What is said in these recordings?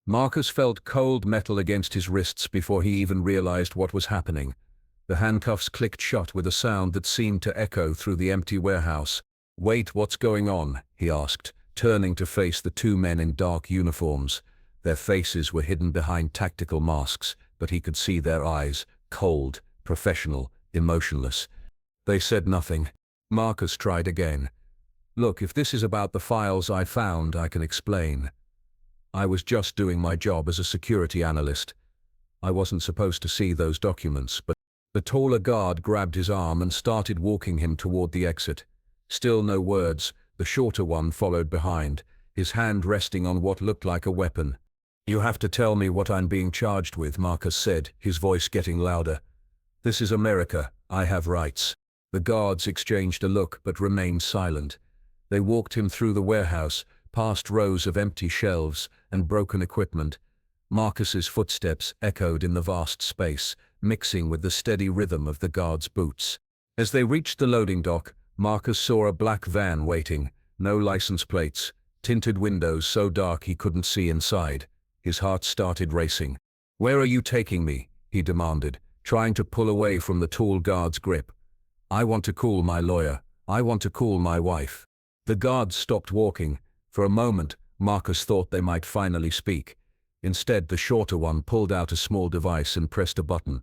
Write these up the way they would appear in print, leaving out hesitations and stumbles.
Marcus felt cold metal against his wrists before he even realized what was happening. The handcuffs clicked shut with a sound that seemed to echo through the empty warehouse. "Wait, what's going on?" he asked, turning to face the two men in dark uniforms. Their faces were hidden behind tactical masks, but he could see their eyes, cold, professional, emotionless. They said nothing. Marcus tried again. "Look, if this is about the files I found, I can explain. I was just doing my job as a security analyst. I wasn't supposed to see those documents, but..." The taller guard grabbed his arm and started walking him toward the exit. Still no words, the shorter one followed behind, his hand resting on what looked like a weapon. "You have to tell me what I'm being charged with," Marcus said, his voice getting louder. "This is America. I have rights." The guards exchanged a look but remained silent. They walked him through the warehouse, past rows of empty shelves and broken equipment. Marcus's footsteps echoed in the vast space, mixing with the steady rhythm of the guards' boots. As they reached the loading dock, Marcus saw a black van waiting, no license plates, tinted windows so dark he couldn't see inside. His heart started racing. "Where are you taking me?" he demanded, trying to pull away from the tall guard's grip. "I want to call my lawyer. I want to call my wife." The guards stopped walking. For a moment, Marcus thought they might finally speak. Instead, the shorter one pulled out a small device and pressed a button.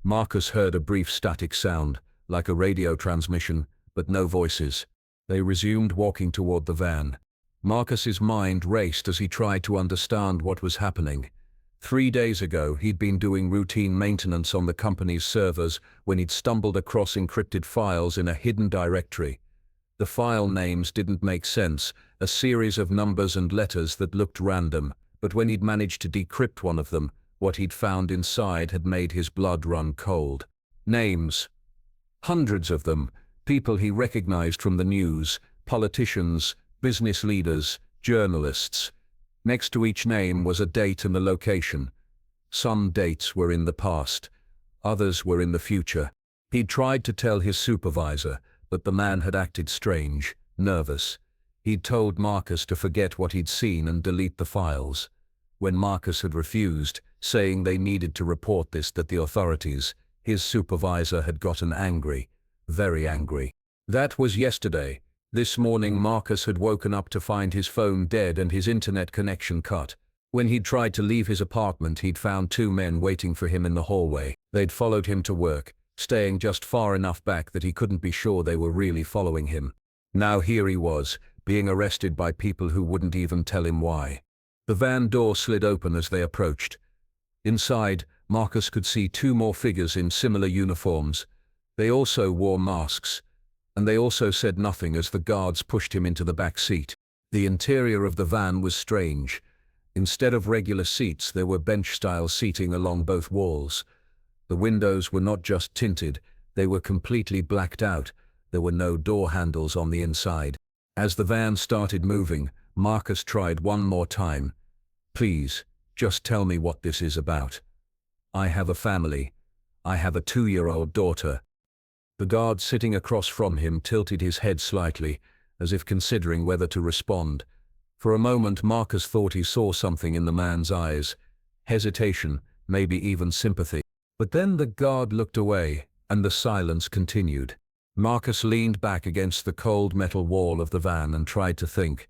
Marcus heard a brief static sound, like a radio transmission, but no voices. They resumed walking toward the van. Marcus's mind raced as he tried to understand what was happening. 3 days ago, he'd been doing routine maintenance on the company's servers when he'd stumbled across encrypted files in a hidden directory. The file names didn't make sense, a series of numbers and letters that looked random, but when he'd managed to decrypt one of them, what he'd found inside had made his blood run cold. Names. Hundreds of them, people he recognized from the news, politicians, business leaders, journalists. Next to each name was a date and a location. Some dates were in the past, others were in the future. He'd tried to tell his supervisor, but the man had acted strange, nervous. He'd told Marcus to forget what he'd seen and delete the files. When Marcus had refused, saying they needed to report this to the authorities, his supervisor had gotten angry, very angry. That was yesterday. This morning Marcus had woken up to find his phone dead and his internet connection cut. When he'd tried to leave his apartment, he'd found 2 men waiting for him in the hallway. They'd followed him to work, staying just far enough back that he couldn't be sure they were really following him. Now here he was, being arrested by people who wouldn't even tell him why. The van door slid open as they approached. Inside, Marcus could see 2 more figures in similar uniforms. They also wore masks, and they also said nothing as the guards pushed him into the back seat. The interior of the van was strange. Instead of regular seats, there were bench-style seating along both walls. The windows were not just tinted, they were completely blacked out. There were no door handles on the inside. As the van started moving, Marcus tried one more time. "Please, just tell me what this is about. I have a family. I have a 2-year-old daughter." The guard sitting across from him tilted his head slightly, as if considering whether to respond. For a moment Marcus thought he saw something in the man's eyes. Hesitation, maybe even sympathy. But then the guard looked away, and the silence continued. Marcus leaned back against the cold metal wall of the van and tried to think.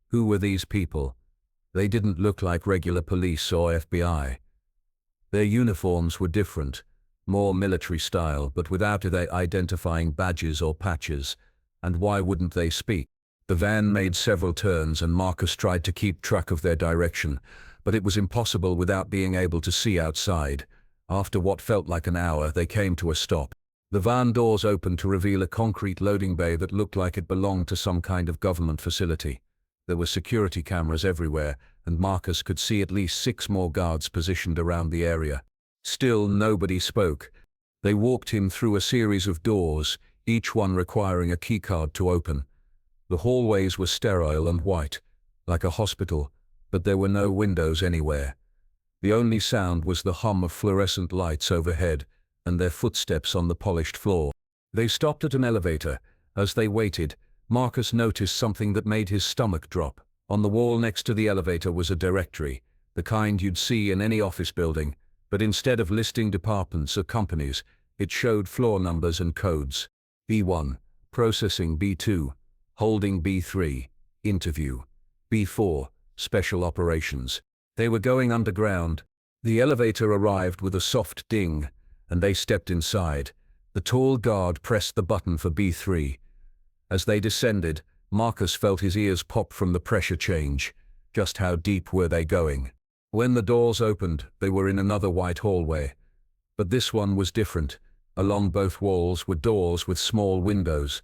Who were these people? They didn't look like regular police or FBI. Their uniforms were different, more military style, but without their identifying badges or patches. And why wouldn't they speak? The van made several turns and Marcus tried to keep track of their direction, but it was impossible without being able to see outside. After what felt like an hour, they came to a stop. The van doors opened to reveal a concrete loading bay that looked like it belonged to some kind of government facility. There were security cameras everywhere, and Marcus could see at least 6 more guards positioned around the area. Still, nobody spoke. They walked him through a series of doors, each one requiring a keycard to open. The hallways were sterile and white, like a hospital, but there were no windows anywhere. The only sound was the hum of fluorescent lights overhead and their footsteps on the polished floor. They stopped at an elevator. As they waited, Marcus noticed something that made his stomach drop. On the wall next to the elevator was a directory, the kind you'd see in any office building, but instead of listing departments or companies, it showed floor numbers and codes. B1, processing. B2, holding. B3, interview. B4, special operations. They were going underground. The elevator arrived with a soft ding, and they stepped inside. The tall guard pressed the button for B3. As they descended, Marcus felt his ears pop from the pressure change. Just how deep were they going? When the doors opened, they were in another white hallway. But this one was different. Along both walls were doors with small windows,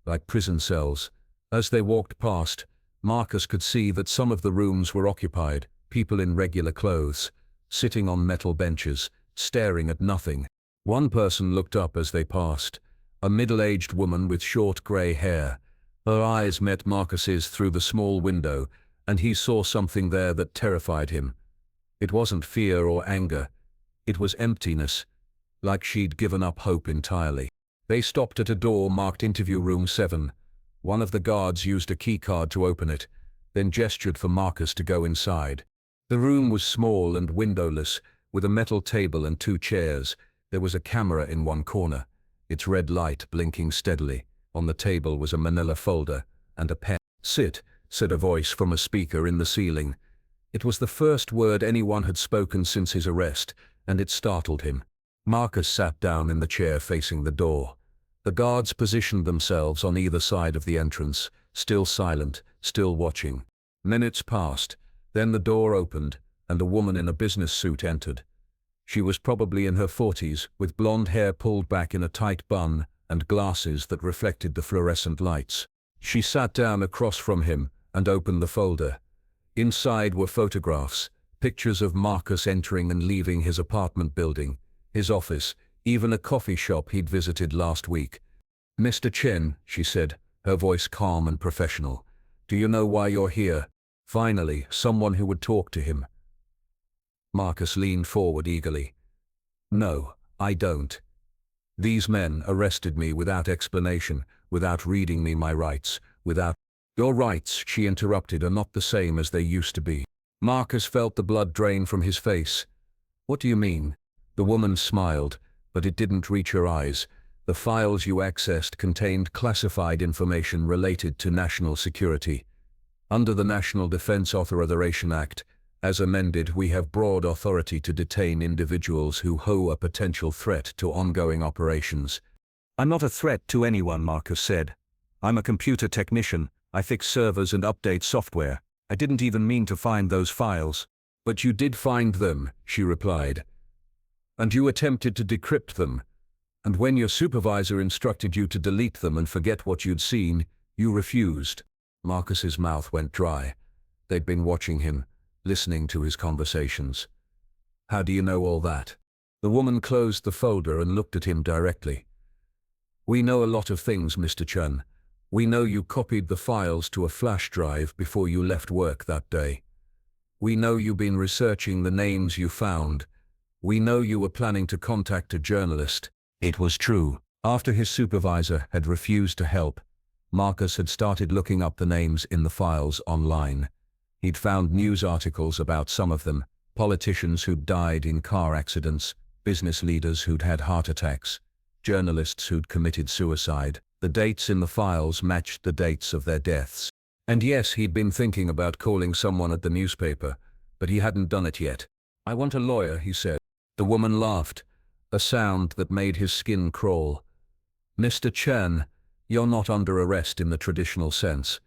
like prison cells. As they walked past, Marcus could see that some of the rooms were occupied, people in regular clothes, sitting on metal benches, staring at nothing. One person looked up as they passed, a middle-aged woman with short grey hair. Her eyes met Marcus's through the small window, and he saw something there that terrified him. It wasn't fear or anger. It was emptiness, like she'd given up hope entirely. They stopped at a door marked Interview Room 7. One of the guards used a keycard to open it, then gestured for Marcus to go inside. The room was small and windowless, with a metal table and 2 chairs. There was a camera in one corner, its red light blinking steadily. On the table was a manila folder and a pen. "Sit," said a voice from a speaker in the ceiling. It was the first word anyone had spoken since his arrest, and it startled him. Marcus sat down in the chair facing the door. The guards positioned themselves on either side of the entrance, still silent, still watching. Minutes passed, then the door opened, and a woman in a business suit entered. She was probably in her 40s, with blonde hair pulled back in a tight bun and glasses that reflected the fluorescent lights. She sat down across from him and opened the folder. Inside were photographs, pictures of Marcus entering and leaving his apartment building, his office, even a coffee shop he'd visited last week. "Mr. Chen," she said, her voice calm and professional, "do you know why you're here?" Finally, someone who would talk to him. Marcus leaned forward eagerly. "No, I don't. These men arrested me without explanation, without reading me my rights, without—" "Your rights," she interrupted, "are not the same as they used to be." Marcus felt the blood drain from his face. "What do you mean?" The woman smiled, but it didn't reach her eyes. "The files you accessed contained classified information related to national security. Under the National Defense Authorization Act, as amended, we have broad authority to detain individuals who pose a potential threat to ongoing operations." "I'm not a threat to anyone," Marcus said. "I'm a computer technician. I fix servers and update software. I didn't even mean to find those files." "But you did find them," she replied. "And you attempted to decrypt them. And when your supervisor instructed you to delete them and forget what you'd seen, you refused." Marcus's mouth went dry. They'd been watching him, listening to his conversations. "How do you know all that?" The woman closed the folder and looked at him directly. "We know a lot of things, Mr. Chen. We know you copied the files to a flash drive before you left work that day. We know you've been researching the names you found. We know you were planning to contact a journalist." It was true. After his supervisor had refused to help, Marcus had started looking up the names in the files online. He'd found news articles about some of them, politicians who'd died in car accidents, business leaders who'd had heart attacks, journalists who'd committed suicide. The dates in the files matched the dates of their deaths. And yes, he'd been thinking about calling someone at the newspaper, but he hadn't done it yet. "I want a lawyer," he said. The woman laughed, a sound that made his skin crawl. "Mr. Chen, you're not under arrest in the traditional sense.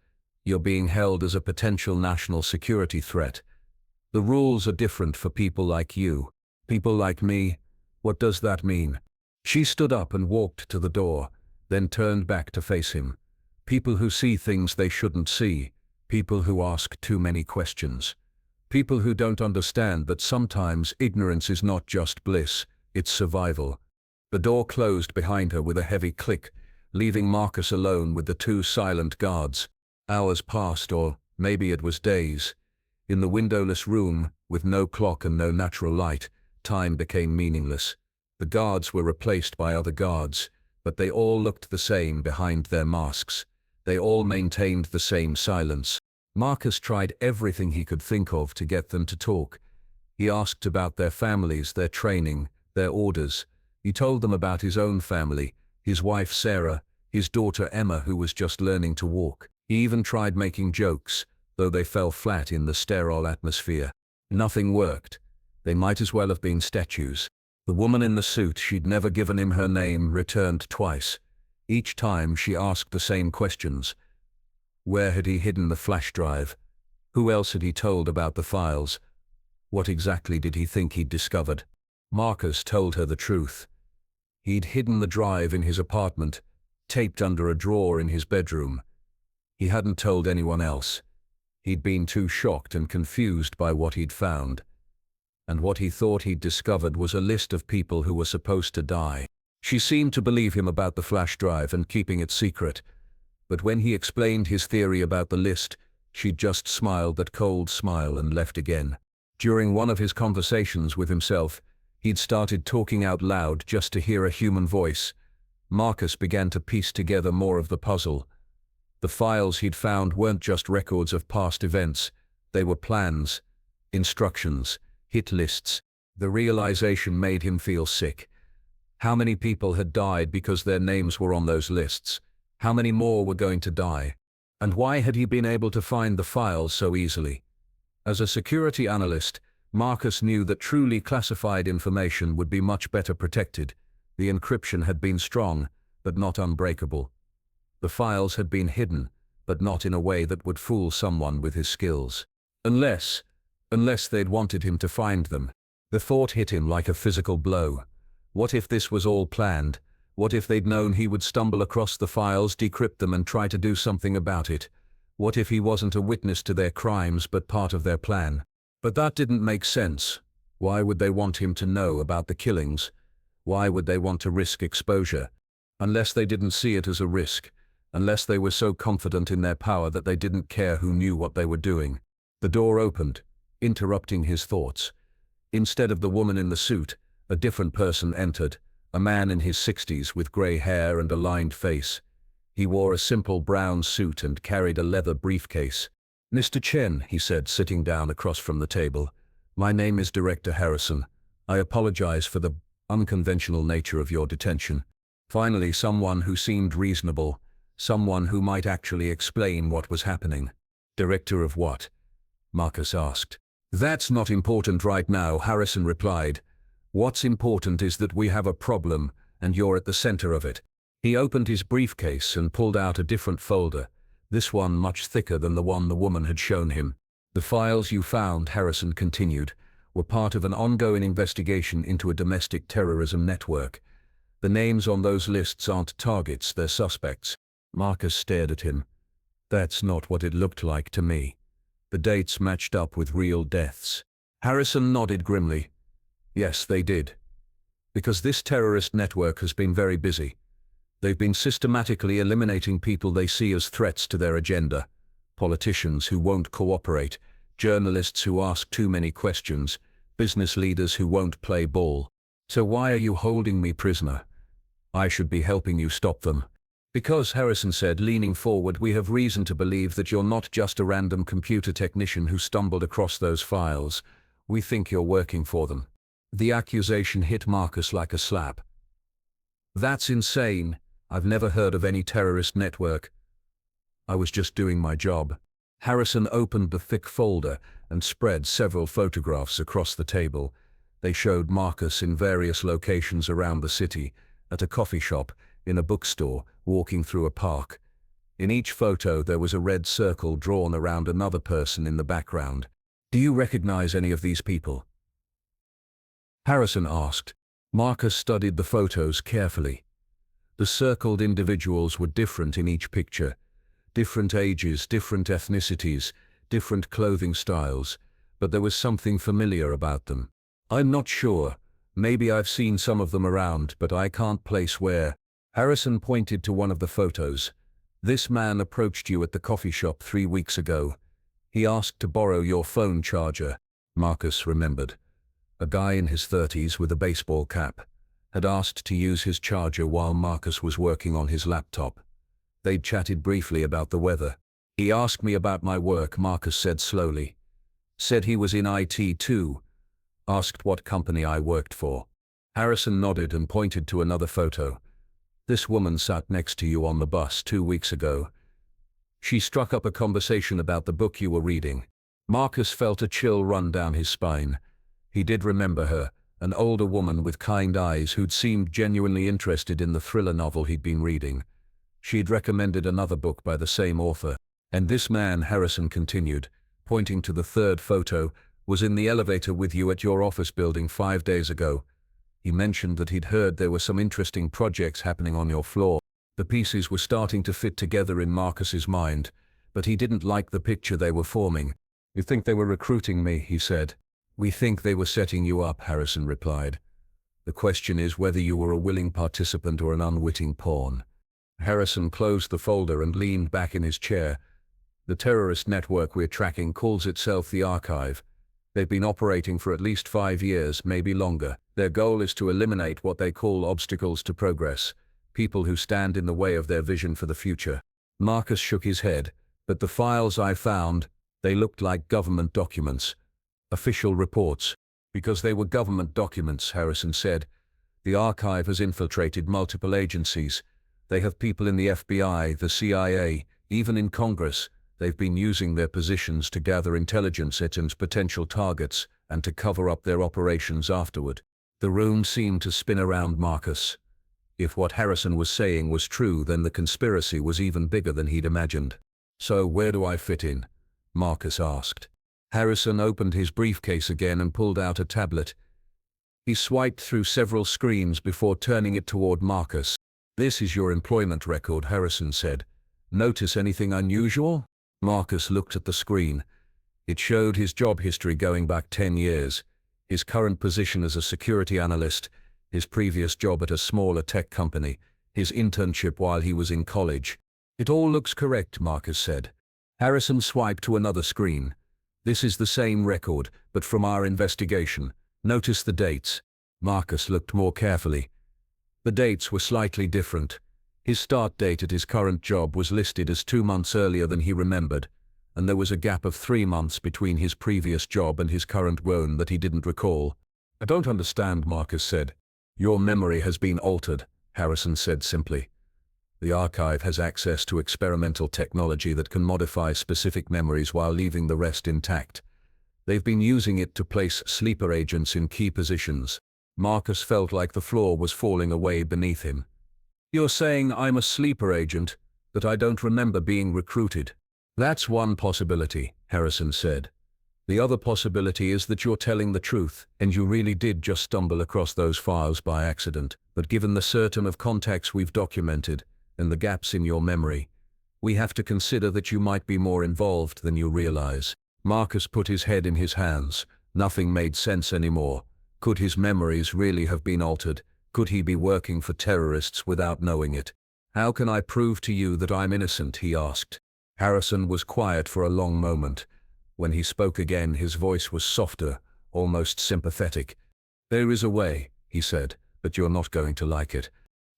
You're being held as a potential national security threat. The rules are different for people like you. People like me? What does that mean?" She stood up and walked to the door, then turned back to face him. "People who see things they shouldn't see. People who ask too many questions. People who don't understand that sometimes ignorance is not just bliss, it's survival." The door closed behind her with a heavy click, leaving Marcus alone with the 2 silent guards. Hours passed, or maybe it was days. In the windowless room, with no clock and no natural light, time became meaningless. The guards were replaced by other guards, but they all looked the same behind their masks. They all maintained the same silence. Marcus tried everything he could think of to get them to talk. He asked about their families, their training, their orders. He told them about his own family, his wife Sarah, his daughter Emma, who was just learning to walk. He even tried making jokes, though they fell flat in the sterile atmosphere. Nothing worked. They might as well have been statues. The woman in the suit, she'd never given him her name, returned twice. Each time she asked the same questions. Where had he hidden the flash drive? Who else had he told about the files? What exactly did he think he'd discovered? Marcus told her the truth. He'd hidden the drive in his apartment, taped under a drawer in his bedroom. He hadn't told anyone else. He'd been too shocked and confused by what he'd found. And what he thought he'd discovered was a list of people who were supposed to die. She seemed to believe him about the flash drive and keeping it secret. But when he explained his theory about the list, she'd just smiled that cold smile and left again. During one of his conversations with himself, he'd started talking out loud just to hear a human voice. Marcus began to piece together more of the puzzle. The files he'd found weren't just records of past events. They were plans, instructions, hit lists. The realization made him feel sick. How many people had died because their names were on those lists? How many more were going to die? And why had he been able to find the files so easily? As a security analyst, Marcus knew that truly classified information would be much better protected. The encryption had been strong, but not unbreakable. The files had been hidden, but not in a way that would fool someone with his skills. Unless they'd wanted him to find them. The thought hit him like a physical blow. What if this was all planned? What if they'd known he would stumble across the files, decrypt them, and try to do something about it? What if he wasn't a witness to their crimes but part of their plan? But that didn't make sense. Why would they want him to know about the killings? Why would they want to risk exposure? Unless they didn't see it as a risk. Unless they were so confident in their power that they didn't care who knew what they were doing. The door opened, interrupting his thoughts. Instead of the woman in the suit, a different person entered, a man in his 60s with grey hair and a lined face. He wore a simple brown suit and carried a leather briefcase. "Mr. Chen," he said, sitting down across from the table, "my name is Director Harrison. I apologize for the unconventional nature of your detention." Finally, someone who seemed reasonable, someone who might actually explain what was happening. "Director of what?" Marcus asked. "That's not important right now," Harrison replied. "What's important is that we have a problem, and you're at the center of it." He opened his briefcase and pulled out a different folder, this one much thicker than the one the woman had shown him. "The files you found," Harrison continued, "were part of an ongoing investigation into a domestic terrorism network. The names on those lists aren't targets, they're suspects." Marcus stared at him. "That's not what it looked like to me." The dates matched up with real deaths. Harrison nodded grimly. "Yes, they did. Because this terrorist network has been very busy. They've been systematically eliminating people they see as threats to their agenda. Politicians who won't cooperate, journalists who ask too many questions, business leaders who won't play ball. So why are you holding me prisoner? I should be helping you stop them." "Because," Harrison said, leaning forward, "we have reason to believe that you're not just a random computer technician who stumbled across those files. We think you're working for them." The accusation hit Marcus like a slap. "That's insane. I've never heard of any terrorist network. I was just doing my job." Harrison opened the thick folder and spread several photographs across the table. They showed Marcus in various locations around the city, at a coffee shop, in a bookstore, walking through a park. In each photo there was a red circle drawn around another person in the background. "Do you recognize any of these people?" Harrison asked. Marcus studied the photos carefully. The circled individuals were different in each picture. Different ages, different ethnicities, different clothing styles, but there was something familiar about them. "I'm not sure. Maybe I've seen some of them around, but I can't place where." Harrison pointed to one of the photos. "This man approached you at the coffee shop 3 weeks ago. He asked to borrow your phone charger." Marcus remembered. A guy in his 30s with a baseball cap had asked to use his charger while Marcus was working on his laptop. They'd chatted briefly about the weather. "He asked me about my work," Marcus said slowly. "Said he was in IT too. Asked what company I worked for. Harrison nodded and pointed to another photo. This woman sat next to you on the bus 2 weeks ago. She struck up a conversation about the book you were reading. Marcus felt a chill run down his spine. He did remember her, an older woman with kind eyes who'd seemed genuinely interested in the thriller novel he'd been reading. She'd recommended another book by the same author. And this man, Harrison continued, pointing to the third photo, was in the elevator with you at your office building 5 days ago. He mentioned that he'd heard there were some interesting projects happening on your floor. The pieces were starting to fit together in Marcus's mind, but he didn't like the picture they were forming. You think they were recruiting me, he said. We think they were setting you up, Harrison replied. The question is whether you were a willing participant or an unwitting pawn. Harrison closed the folder and leaned back in his chair. The terrorist network we're tracking calls itself the Archive. They've been operating for at least 5 years, maybe longer. Their goal is to eliminate what they call obstacles to progress, people who stand in the way of their vision for the future. Marcus shook his head, but the files I found, they looked like government documents. Official reports. Because they were government documents, Harrison said. The Archive has infiltrated multiple agencies. They have people in the FBI, the CIA, even in Congress. They've been using their positions to gather intelligence on potential targets and to cover up their operations afterward. The room seemed to spin around Marcus. If what Harrison was saying was true, then the conspiracy was even bigger than he'd imagined. So where do I fit in? Marcus asked. Harrison opened his briefcase again and pulled out a tablet. He swiped through several screens before turning it toward Marcus. This is your employment record, Harrison said. Notice anything unusual? Marcus looked at the screen. It showed his job history going back 10 years, his current position as a security analyst, his previous job at a smaller tech company, his internship while he was in college. It all looks correct, Marcus said. Harrison swiped to another screen. This is the same record, but from our investigation. Notice the dates. Marcus looked more carefully. The dates were slightly different. His start date at his current job was listed as 2 months earlier than he remembered, and there was a gap of 3 months between his previous job and his current one that he didn't recall. I don't understand, Marcus said. Your memory has been altered, Harrison said simply. The Archive has access to experimental technology that can modify specific memories while leaving the rest intact. They've been using it to place sleeper agents in key positions. Marcus felt like the floor was falling away beneath him. You're saying I'm a sleeper agent, that I don't remember being recruited? That's one possibility, Harrison said. The other possibility is that you're telling the truth, and you really did just stumble across those files by accident. But given the certain of contacts we've documented, and the gaps in your memory, we have to consider that you might be more involved than you realize. Marcus put his head in his hands. Nothing made sense anymore. Could his memories really have been altered? Could he be working for terrorists without knowing it? How can I prove to you that I'm innocent? He asked. Harrison was quiet for a long moment. When he spoke again, his voice was softer, almost sympathetic. There is a way, he said, but you're not going to like it.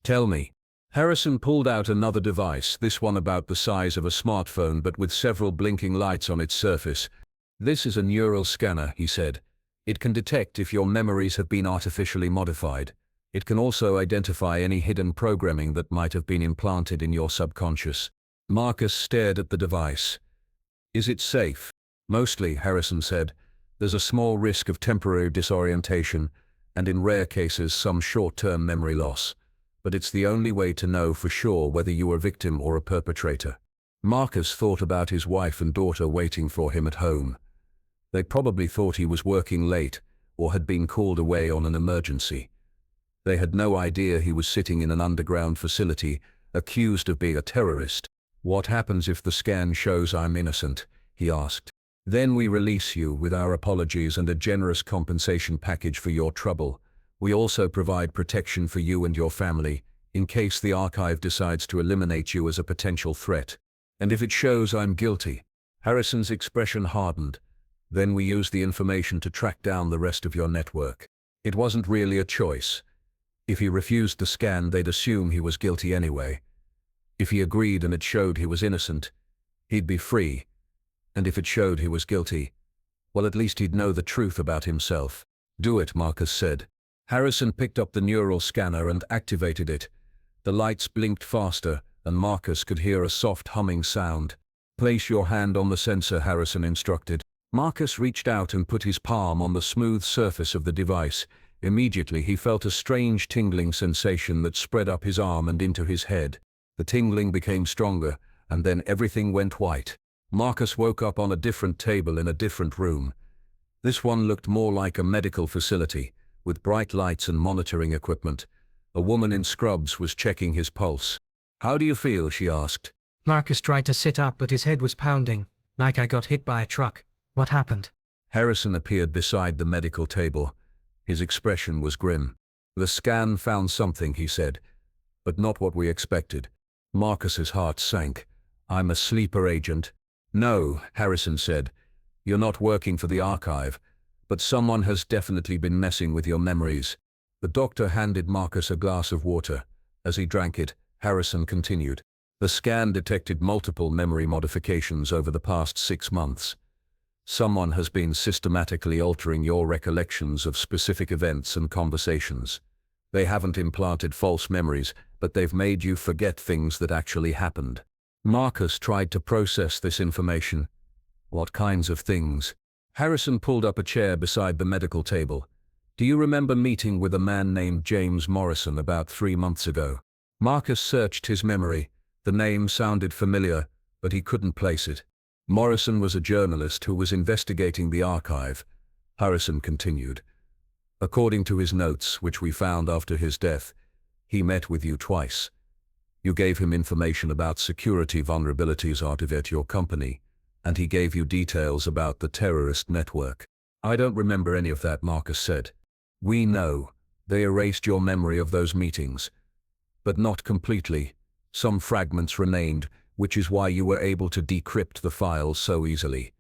Tell me. Harrison pulled out another device, this one about the size of a smartphone but with several blinking lights on its surface. This is a neural scanner, he said. It can detect if your memories have been artificially modified. It can also identify any hidden programming that might have been implanted in your subconscious. Marcus stared at the device. Is it safe? Mostly, Harrison said. There's a small risk of temporary disorientation, and in rare cases some short-term memory loss. But it's the only way to know for sure whether you are a victim or a perpetrator. Marcus thought about his wife and daughter waiting for him at home. They probably thought he was working late or had been called away on an emergency. They had no idea he was sitting in an underground facility, accused of being a terrorist. What happens if the scan shows I'm innocent? He asked. Then we release you with our apologies and a generous compensation package for your trouble. We also provide protection for you and your family, in case the Archive decides to eliminate you as a potential threat. And if it shows I'm guilty? Harrison's expression hardened. Then we use the information to track down the rest of your network. It wasn't really a choice. If he refused the scan, they'd assume he was guilty anyway. If he agreed and it showed he was innocent, he'd be free. And if it showed he was guilty, well, at least he'd know the truth about himself. Do it, Marcus said. Harrison picked up the neural scanner and activated it. The lights blinked faster, and Marcus could hear a soft humming sound. Place your hand on the sensor, Harrison instructed. Marcus reached out and put his palm on the smooth surface of the device. Immediately he felt a strange tingling sensation that spread up his arm and into his head. The tingling became stronger, and then everything went white. Marcus woke up on a different table in a different room. This one looked more like a medical facility, with bright lights and monitoring equipment. A woman in scrubs was checking his pulse. "How do you feel?" she asked. Marcus tried to sit up, but his head was pounding, like I got hit by a truck. What happened? Harrison appeared beside the medical table. His expression was grim. "The scan found something," he said, "but not what we expected." Marcus's heart sank. "I'm a sleeper agent." "No," Harrison said. "You're not working for the archive, but someone has definitely been messing with your memories." The doctor handed Marcus a glass of water. As he drank it, Harrison continued. "The scan detected multiple memory modifications over the past 6 months. Someone has been systematically altering your recollections of specific events and conversations. They haven't implanted false memories, but they've made you forget things that actually happened." Marcus tried to process this information. "What kinds of things?" Harrison pulled up a chair beside the medical table. "Do you remember meeting with a man named James Morrison about 3 months ago?" Marcus searched his memory. The name sounded familiar, but he couldn't place it. "Morrison was a journalist who was investigating the archive," Harrison continued. "According to his notes, which we found after his death, he met with you twice. You gave him information about security vulnerabilities at your company, and he gave you details about the terrorist network." "I don't remember any of that," Marcus said. "We know. They erased your memory of those meetings. But not completely. Some fragments remained, which is why you were able to decrypt the files so easily.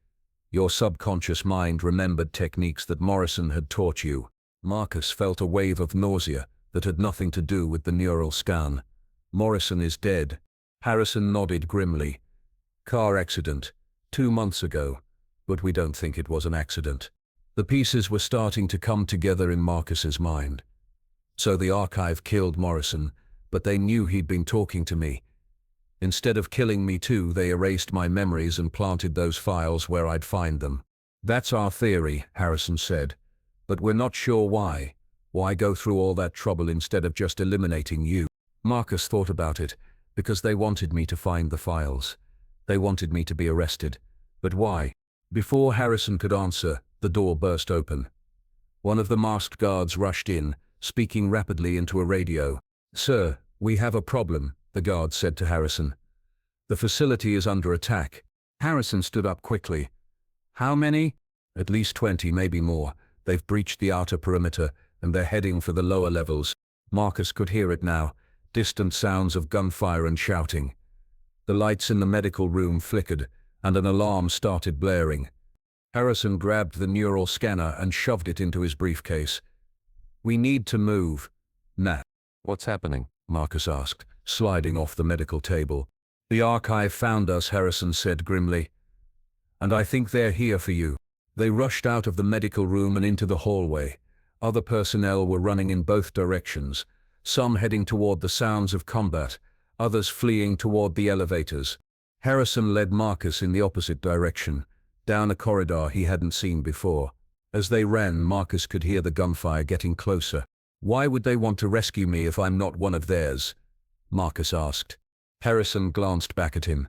Your subconscious mind remembered techniques that Morrison had taught you." Marcus felt a wave of nausea that had nothing to do with the neural scan. "Morrison is dead." Harrison nodded grimly. "Car accident. 2 months ago. But we don't think it was an accident." The pieces were starting to come together in Marcus's mind. "So the archive killed Morrison, but they knew he'd been talking to me. Instead of killing me too, they erased my memories and planted those files where I'd find them." "That's our theory," Harrison said. "But we're not sure why. Why go through all that trouble instead of just eliminating you?" Marcus thought about it. "Because they wanted me to find the files. They wanted me to be arrested. But why?" Before Harrison could answer, the door burst open. One of the masked guards rushed in, speaking rapidly into a radio. "Sir, we have a problem," the guard said to Harrison. "The facility is under attack." Harrison stood up quickly. "How many?" "At least 20, maybe more. They've breached the outer perimeter, and they're heading for the lower levels." Marcus could hear it now, distant sounds of gunfire and shouting. The lights in the medical room flickered, and an alarm started blaring. Harrison grabbed the neural scanner and shoved it into his briefcase. "We need to move." "Nah." "What's happening?" Marcus asked, sliding off the medical table. "The archive found us," Harrison said grimly. "And I think they're here for you." They rushed out of the medical room and into the hallway. Other personnel were running in both directions, some heading toward the sounds of combat, others fleeing toward the elevators. Harrison led Marcus in the opposite direction, down a corridor he hadn't seen before. As they ran, Marcus could hear the gunfire getting closer. "Why would they want to rescue me if I'm not one of theirs?" Marcus asked. Harrison glanced back at him.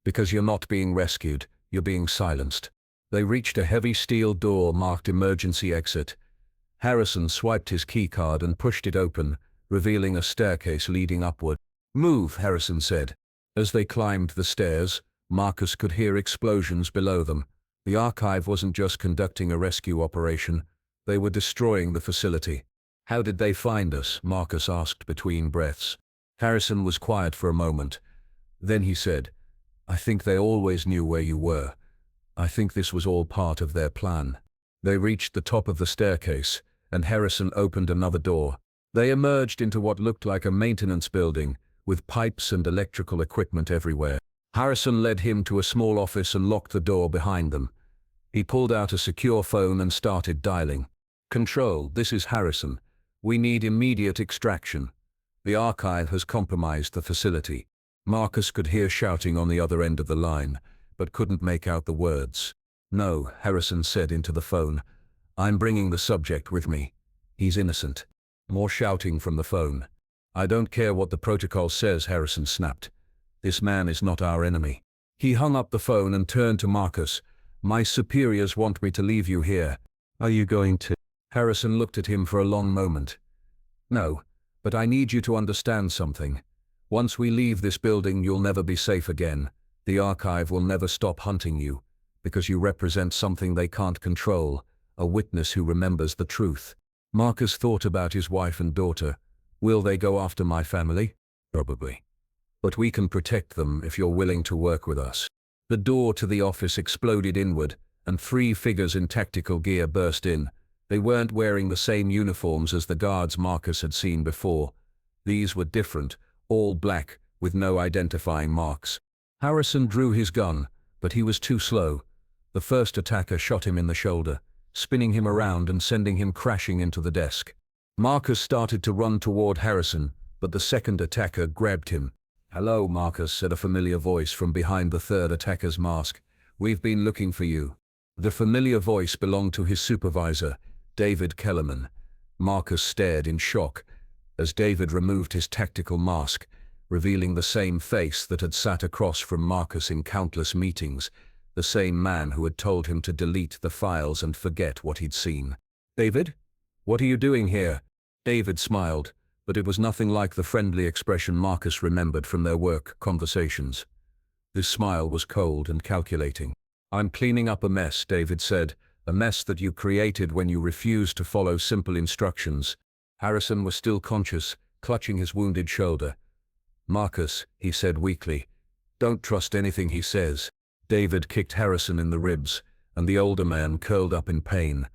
"Because you're not being rescued, you're being silenced." They reached a heavy steel door marked emergency exit. Harrison swiped his keycard and pushed it open, revealing a staircase leading upward. "Move," Harrison said. As they climbed the stairs, Marcus could hear explosions below them. The archive wasn't just conducting a rescue operation, they were destroying the facility. "How did they find us?" Marcus asked between breaths. Harrison was quiet for a moment. Then he said, "I think they always knew where you were. I think this was all part of their plan." They reached the top of the staircase, and Harrison opened another door. They emerged into what looked like a maintenance building, with pipes and electrical equipment everywhere. Harrison led him to a small office and locked the door behind them. He pulled out a secure phone and started dialing. Control, this is Harrison. We need immediate extraction. The archive has compromised the facility. Marcus could hear shouting on the other end of the line, but couldn't make out the words. No, Harrison said into the phone. I'm bringing the subject with me. He's innocent. More shouting from the phone. I don't care what the protocol says, Harrison snapped. This man is not our enemy. He hung up the phone and turned to Marcus. My superiors want me to leave you here. Are you going to? Harrison looked at him for a long moment. No, but I need you to understand something. Once we leave this building, you'll never be safe again. The archive will never stop hunting you, because you represent something they can't control, a witness who remembers the truth. Marcus thought about his wife and daughter. Will they go after my family? Probably. But we can protect them if you're willing to work with us. The door to the office exploded inward, and 3 figures in tactical gear burst in. They weren't wearing the same uniforms as the guards Marcus had seen before. These were different, all black, with no identifying marks. Harrison drew his gun, but he was too slow. The first attacker shot him in the shoulder, spinning him around and sending him crashing into the desk. Marcus started to run toward Harrison, but the second attacker grabbed him. Hello, Marcus, said a familiar voice from behind the third attacker's mask. We've been looking for you. The familiar voice belonged to his supervisor, David Kellerman. Marcus stared in shock as David removed his tactical mask, revealing the same face that had sat across from Marcus in countless meetings, the same man who had told him to delete the files and forget what he'd seen. David? What are you doing here? David smiled, but it was nothing like the friendly expression Marcus remembered from their work conversations. His smile was cold and calculating. I'm cleaning up a mess, David said, a mess that you created when you refused to follow simple instructions. Harrison was still conscious, clutching his wounded shoulder. Marcus, he said weakly, don't trust anything he says. David kicked Harrison in the ribs, and the older man curled up in pain.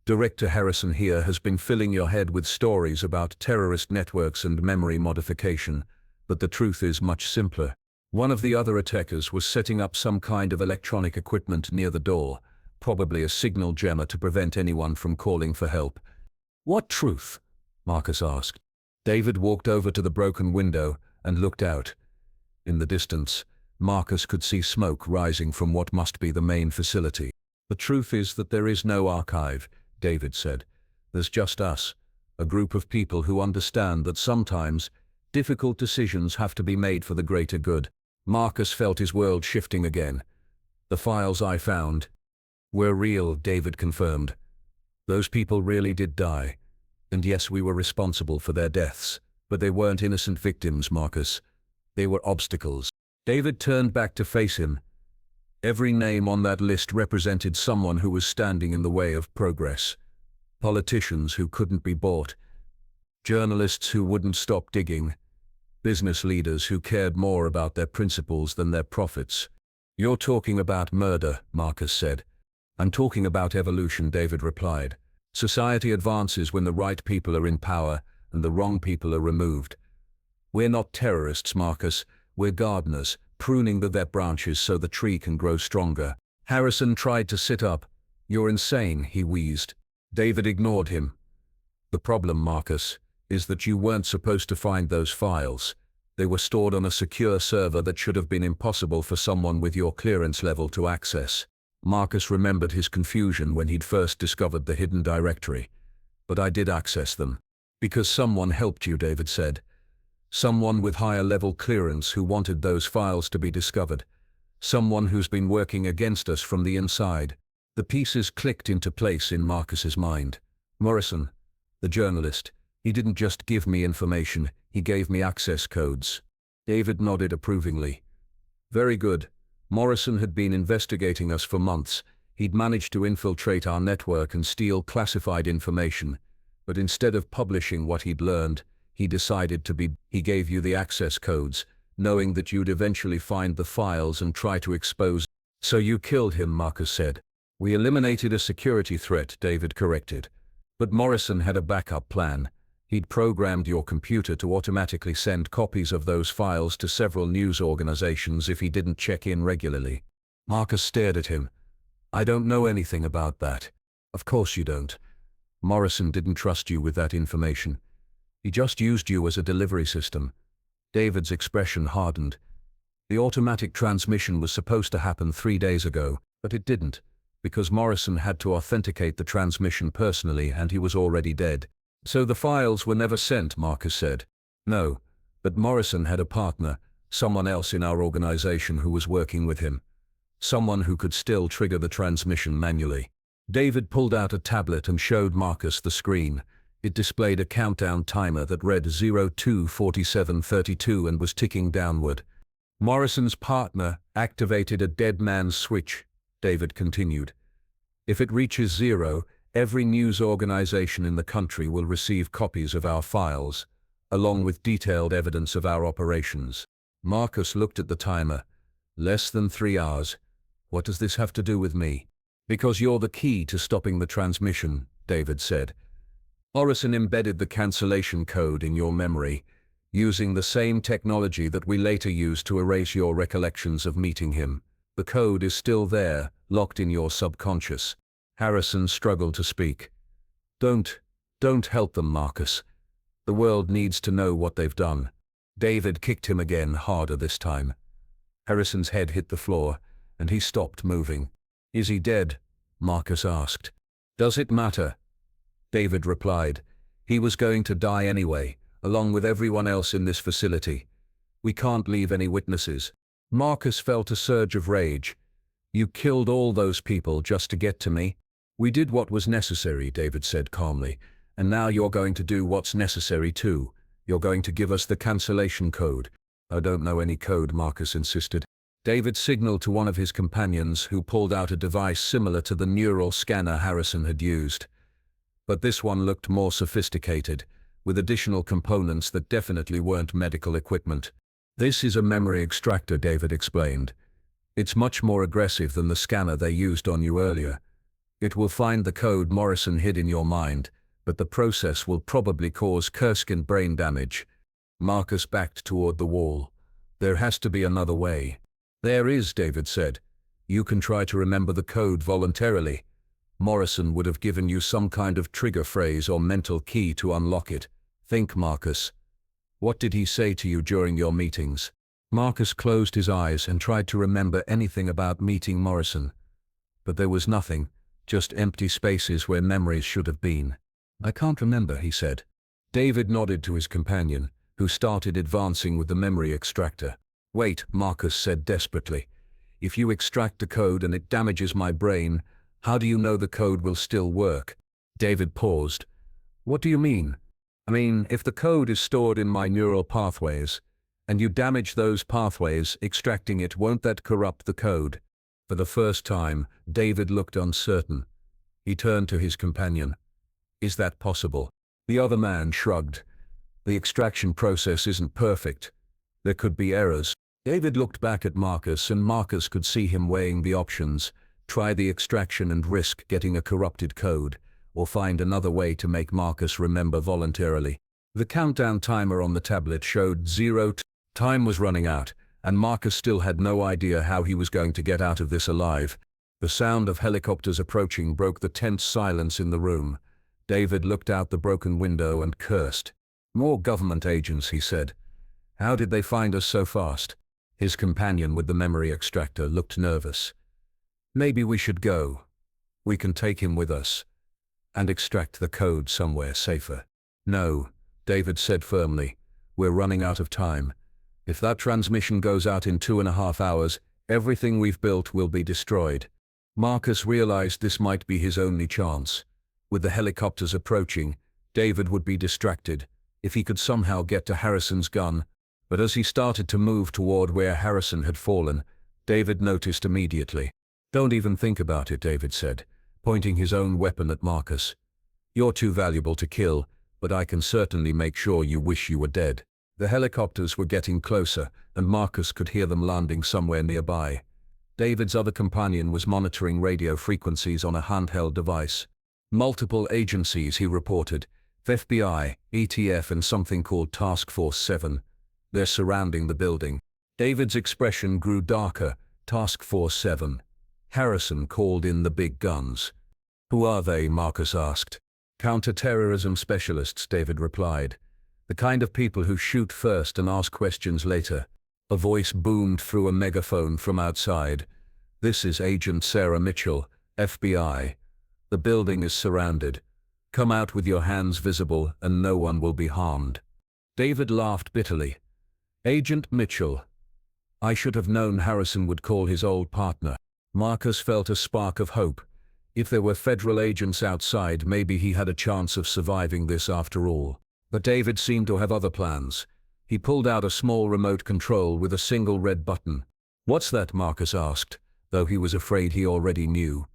Director Harrison here has been filling your head with stories about terrorist networks and memory modification, but the truth is much simpler. One of the other attackers was setting up some kind of electronic equipment near the door, probably a signal jammer to prevent anyone from calling for help. What truth? Marcus asked. David walked over to the broken window and looked out. In the distance, Marcus could see smoke rising from what must be the main facility. The truth is that there is no archive, David said. There's just us, a group of people who understand that sometimes difficult decisions have to be made for the greater good. Marcus felt his world shifting again. The files I found were real, David confirmed. Those people really did die. And yes, we were responsible for their deaths, but they weren't innocent victims, Marcus. They were obstacles. David turned back to face him. Every name on that list represented someone who was standing in the way of progress. Politicians who couldn't be bought. Journalists who wouldn't stop digging. Business leaders who cared more about their principles than their profits. You're talking about murder, Marcus said. I'm talking about evolution, David replied. Society advances when the right people are in power and the wrong people are removed. We're not terrorists, Marcus. We're gardeners, pruning their branches so the tree can grow stronger. Harrison tried to sit up. You're insane, he wheezed. David ignored him. The problem, Marcus, is that you weren't supposed to find those files. They were stored on a secure server that should have been impossible for someone with your clearance level to access. Marcus remembered his confusion when he'd first discovered the hidden directory. But I did access them. Because someone helped you, David said. Someone with higher level clearance who wanted those files to be discovered. Someone who's been working against us from the inside. The pieces clicked into place in Marcus's mind. Morrison, the journalist, he didn't just give me information, he gave me access codes. David nodded approvingly. Very good. Morrison had been investigating us for months. He'd managed to infiltrate our network and steal classified information. But instead of publishing what he'd learned, he gave you the access codes, knowing that you'd eventually find the files and try to expose. So you killed him, Marcus said. We eliminated a security threat, David corrected. But Morrison had a backup plan. He'd programmed your computer to automatically send copies of those files to several news organizations if he didn't check in regularly. Marcus stared at him. I don't know anything about that. Of course you don't. Morrison didn't trust you with that information. He just used you as a delivery system. David's expression hardened. The automatic transmission was supposed to happen 3 days ago, but it didn't, because Morrison had to authenticate the transmission personally and he was already dead. So the files were never sent, Marcus said. No, but Morrison had a partner, someone else in our organization who was working with him. Someone who could still trigger the transmission manually. David pulled out a tablet and showed Marcus the screen. It displayed a countdown timer that read 02:47:32 and was ticking downward. Morrison's partner activated a dead man's switch, David continued. If it reaches 0, every news organization in the country will receive copies of our files, along with detailed evidence of our operations. Marcus looked at the timer. Less than 3 hours. What does this have to do with me? Because you're the key to stopping the transmission, David said. Morrison embedded the cancellation code in your memory, using the same technology that we later used to erase your recollections of meeting him. The code is still there, locked in your subconscious. Harrison struggled to speak. Don't help them, Marcus. The world needs to know what they've done. David kicked him again, harder this time. Harrison's head hit the floor, and he stopped moving. Is he dead? Marcus asked. Does it matter? David replied. He was going to die anyway, along with everyone else in this facility. We can't leave any witnesses. Marcus felt a surge of rage. You killed all those people just to get to me? We did what was necessary, David said calmly, and now you're going to do what's necessary too. You're going to give us the cancellation code. I don't know any code, Marcus insisted. David signaled to one of his companions, who pulled out a device similar to the neural scanner Harrison had used. But this one looked more sophisticated, with additional components that definitely weren't medical equipment. This is a memory extractor, David explained. It's much more aggressive than the scanner they used on you earlier. It will find the code Morrison hid in your mind, but the process will probably cause Kurskyn brain damage. Marcus backed toward the wall. There has to be another way. There is, David said. You can try to remember the code voluntarily. Morrison would have given you some kind of trigger phrase or mental key to unlock it. Think, Marcus. What did he say to you during your meetings? Marcus closed his eyes and tried to remember anything about meeting Morrison. But there was nothing, just empty spaces where memories should have been. I can't remember, he said. David nodded to his companion, who started advancing with the memory extractor. Wait, Marcus said desperately. If you extract the code and it damages my brain, how do you know the code will still work? David paused. What do you mean? I mean, if the code is stored in my neural pathways, and you damage those pathways, extracting it, won't that corrupt the code? For the first time, David looked uncertain. He turned to his companion. Is that possible? The other man shrugged. The extraction process isn't perfect. There could be errors. David looked back at Marcus, and Marcus could see him weighing the options. Try the extraction and risk getting a corrupted code, or find another way to make Marcus remember voluntarily. The countdown timer on the tablet showed 0. Time was running out, and Marcus still had no idea how he was going to get out of this alive. The sound of helicopters approaching broke the tense silence in the room. David looked out the broken window and cursed. More government agents, he said. How did they find us so fast? His companion with the memory extractor looked nervous. Maybe we should go. We can take him with us. And extract the code somewhere safer. No, David said firmly. We're running out of time. If that transmission goes out in 2.5 hours, everything we've built will be destroyed. Marcus realized this might be his only chance. With the helicopters approaching, David would be distracted. If he could somehow get to Harrison's gun. But as he started to move toward where Harrison had fallen, David noticed immediately. Don't even think about it, David said, pointing his own weapon at Marcus. You're too valuable to kill, but I can certainly make sure you wish you were dead. The helicopters were getting closer, and Marcus could hear them landing somewhere nearby. David's other companion was monitoring radio frequencies on a handheld device. Multiple agencies, he reported. FBI, ETF, and something called Task Force 7. They're surrounding the building. David's expression grew darker. Task Force 7. Harrison called in the big guns. Who are they? Marcus asked. Counter-terrorism specialists, David replied. The kind of people who shoot first and ask questions later. A voice boomed through a megaphone from outside. This is Agent Sarah Mitchell, FBI. The building is surrounded. Come out with your hands visible and no one will be harmed. David laughed bitterly. Agent Mitchell. I should have known Harrison would call his old partner. Marcus felt a spark of hope. If there were federal agents outside, maybe he had a chance of surviving this after all. But David seemed to have other plans. He pulled out a small remote control with a single red button. What's that? Marcus asked, though he was afraid he already knew.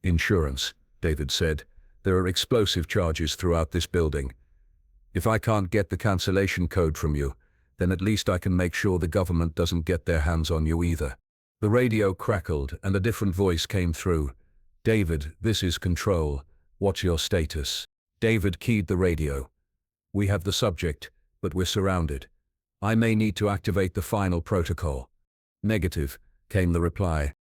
Insurance, David said. There are explosive charges throughout this building. If I can't get the cancellation code from you, then at least I can make sure the government doesn't get their hands on you either. The radio crackled and a different voice came through. David, this is Control. What's your status? David keyed the radio. We have the subject, but we're surrounded. I may need to activate the final protocol. Negative, came the reply.